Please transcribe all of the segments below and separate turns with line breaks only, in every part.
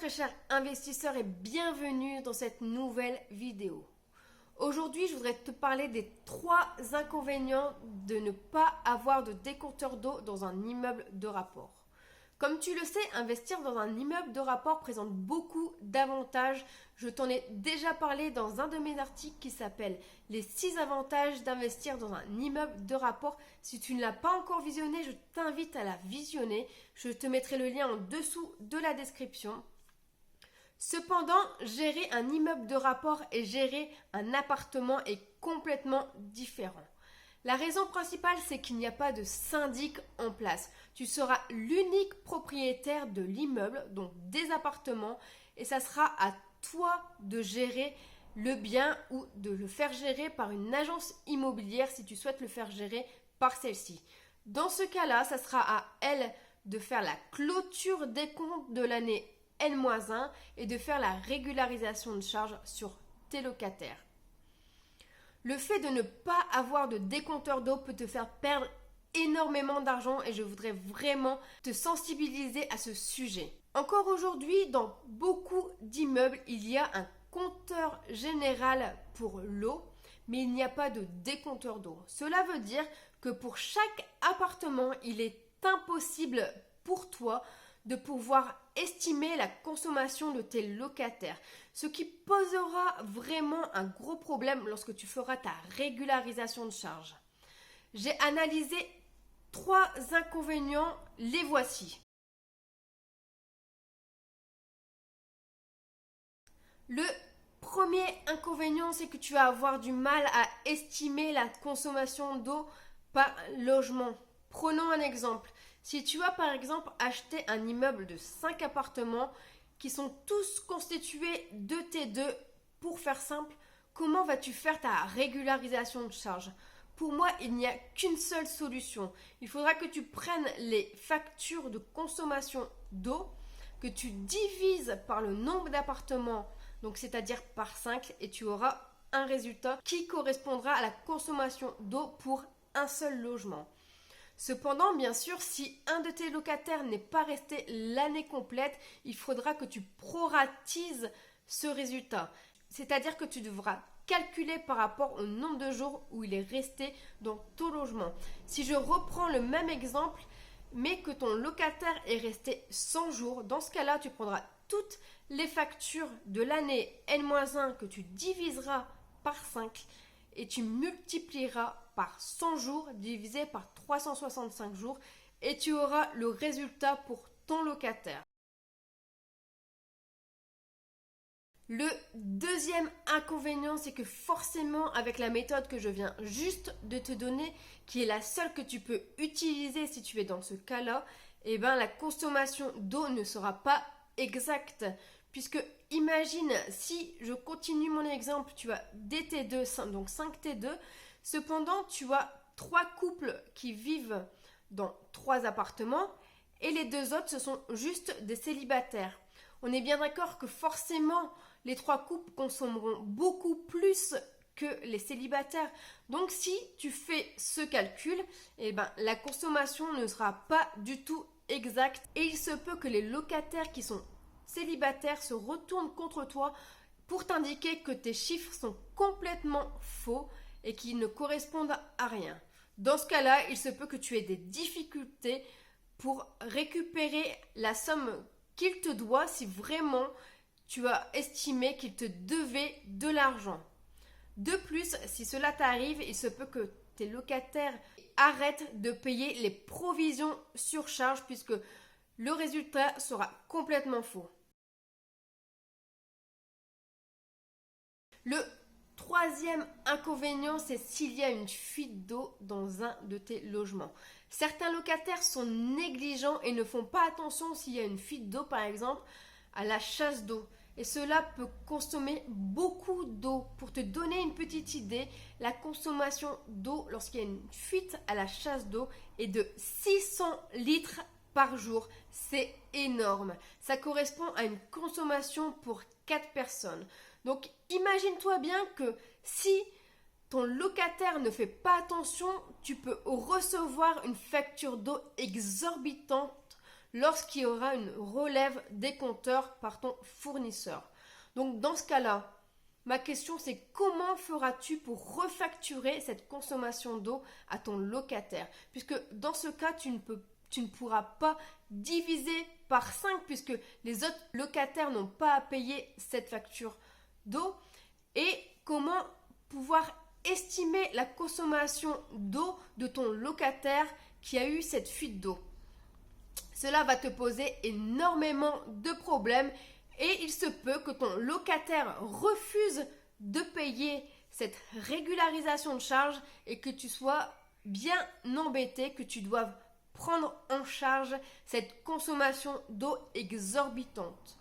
très chers investisseurs et bienvenue dans cette nouvelle vidéo. Aujourd'hui, je voudrais te parler des 3 inconvénients de ne pas avoir de décompteur d'eau dans un immeuble de rapport. Comme tu le sais, investir dans un immeuble de rapport présente beaucoup d'avantages. Je t'en ai déjà parlé dans un de mes articles qui s'appelle « Les 6 avantages d'investir dans un immeuble de rapport ». Si tu ne l'as pas encore visionné, je t'invite à la visionner. Je te mettrai le lien en dessous de la description. Cependant, gérer un immeuble de rapport et gérer un appartement est complètement différent. La raison principale, c'est qu'il n'y a pas de syndic en place. Tu seras l'unique propriétaire de l'immeuble, donc des appartements, et ça sera à toi de gérer le bien ou de le faire gérer par une agence immobilière si tu souhaites le faire gérer par celle-ci. Dans ce cas-là, ça sera à elle de faire la clôture des comptes de l'année N-1 et de faire la régularisation de charges sur tes locataires. Le fait de ne pas avoir de décompteur d'eau peut te faire perdre énormément d'argent et je voudrais vraiment te sensibiliser à ce sujet. Encore aujourd'hui, dans beaucoup d'immeubles, il y a un compteur général pour l'eau, mais il n'y a pas de décompteur d'eau. Cela veut dire que pour chaque appartement, il est impossible pour toi de pouvoir estimer la consommation de tes locataires, ce qui posera vraiment un gros problème lorsque tu feras ta régularisation de charges. J'ai analysé 3 inconvénients, les voici. Le premier inconvénient, c'est que tu vas avoir du mal à estimer la consommation d'eau par logement. Prenons un exemple. Si tu as par exemple acheté un immeuble de 5 appartements qui sont tous constitués de T2, pour faire simple, comment vas-tu faire ta régularisation de charges? Pour moi, il n'y a qu'une seule solution. Il faudra que tu prennes les factures de consommation d'eau, que tu divises par le nombre d'appartements, donc c'est-à-dire par 5, et tu auras un résultat qui correspondra à la consommation d'eau pour un seul logement. Cependant, bien sûr, si un de tes locataires n'est pas resté l'année complète, il faudra que tu proratises ce résultat. C'est-à-dire que tu devras calculer par rapport au nombre de jours où il est resté dans ton logement. Si je reprends le même exemple, mais que ton locataire est resté 100 jours, dans ce cas-là, tu prendras toutes les factures de l'année N-1 que tu diviseras par 5 et tu multiplieras par 100 jours divisé par 365 jours et tu auras le résultat pour ton locataire. Le deuxième inconvénient, c'est que forcément avec la méthode que je viens juste de te donner, qui est la seule que tu peux utiliser si tu es dans ce cas-là, eh ben, la consommation d'eau ne sera pas exacte. Puisque imagine, si je continue mon exemple, tu as des T2, donc 5 T2, cependant tu as 3 couples qui vivent dans 3 appartements et les 2 autres ce sont juste des célibataires. On est bien d'accord que forcément les 3 couples consommeront beaucoup plus que les célibataires. Donc si tu fais ce calcul, eh ben, la consommation ne sera pas du tout exacte et il se peut que les locataires qui sont célibataires se retournent contre toi pour t'indiquer que tes chiffres sont complètement faux et qui ne correspondent à rien. Dans ce cas-là, il se peut que tu aies des difficultés pour récupérer la somme qu'il te doit si vraiment tu as estimé qu'il te devait de l'argent. De plus, si cela t'arrive, il se peut que tes locataires arrêtent de payer les provisions sur charge puisque le résultat sera complètement faux. Le troisième inconvénient, c'est s'il y a une fuite d'eau dans un de tes logements. Certains locataires sont négligents et ne font pas attention s'il y a une fuite d'eau, par exemple, à la chasse d'eau. Et cela peut consommer beaucoup d'eau. Pour te donner une petite idée, la consommation d'eau lorsqu'il y a une fuite à la chasse d'eau est de 600 litres par jour. C'est énorme. Ça correspond à une consommation pour 4 personnes. Donc imagine-toi bien que si ton locataire ne fait pas attention, tu peux recevoir une facture d'eau exorbitante lorsqu'il y aura une relève des compteurs par ton fournisseur. Donc dans ce cas-là, ma question c'est comment feras-tu pour refacturer cette consommation d'eau à ton locataire? Puisque dans ce cas, tu ne pourras pas diviser par 5 puisque les autres locataires n'ont pas à payer cette facture d'eau. Et comment pouvoir estimer la consommation d'eau de ton locataire qui a eu cette fuite d'eau? Cela va te poser énormément de problèmes et il se peut que ton locataire refuse de payer cette régularisation de charge et que tu sois bien embêté, que tu doives prendre en charge cette consommation d'eau exorbitante.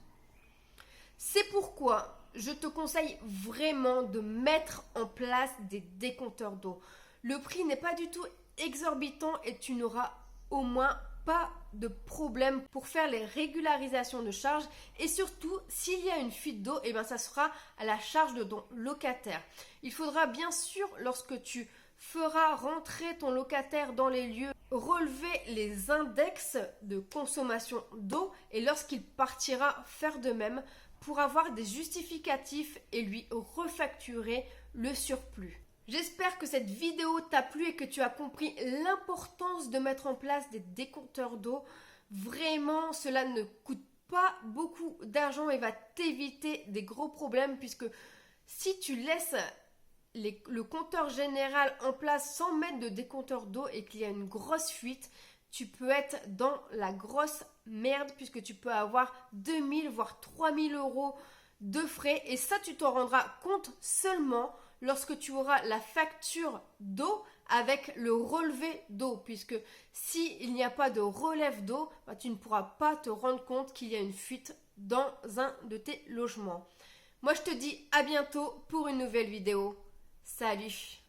C'est pourquoi je te conseille vraiment de mettre en place des décompteurs d'eau. Le prix n'est pas du tout exorbitant et tu n'auras au moins pas de problème pour faire les régularisations de charges et surtout s'il y a une fuite d'eau, ça sera à la charge de ton locataire. Il faudra bien sûr, lorsque tu feras rentrer ton locataire dans les lieux, relever les index de consommation d'eau et lorsqu'il partira faire de même pour avoir des justificatifs et lui refacturer le surplus. J'espère que cette vidéo t'a plu et que tu as compris l'importance de mettre en place des décompteurs d'eau. Vraiment, cela ne coûte pas beaucoup d'argent et va t'éviter des gros problèmes puisque si tu laisses le compteur général en place sans mettre de décompteur d'eau et qu'il y a une grosse fuite, tu peux être dans la grosse merde puisque tu peux avoir 2000 voire 3000 euros de frais et ça tu t'en rendras compte seulement lorsque tu auras la facture d'eau avec le relevé d'eau puisque s'il n'y a pas de relève d'eau, tu ne pourras pas te rendre compte qu'il y a une fuite dans un de tes logements. Moi je te dis à bientôt pour une nouvelle vidéo. Salut!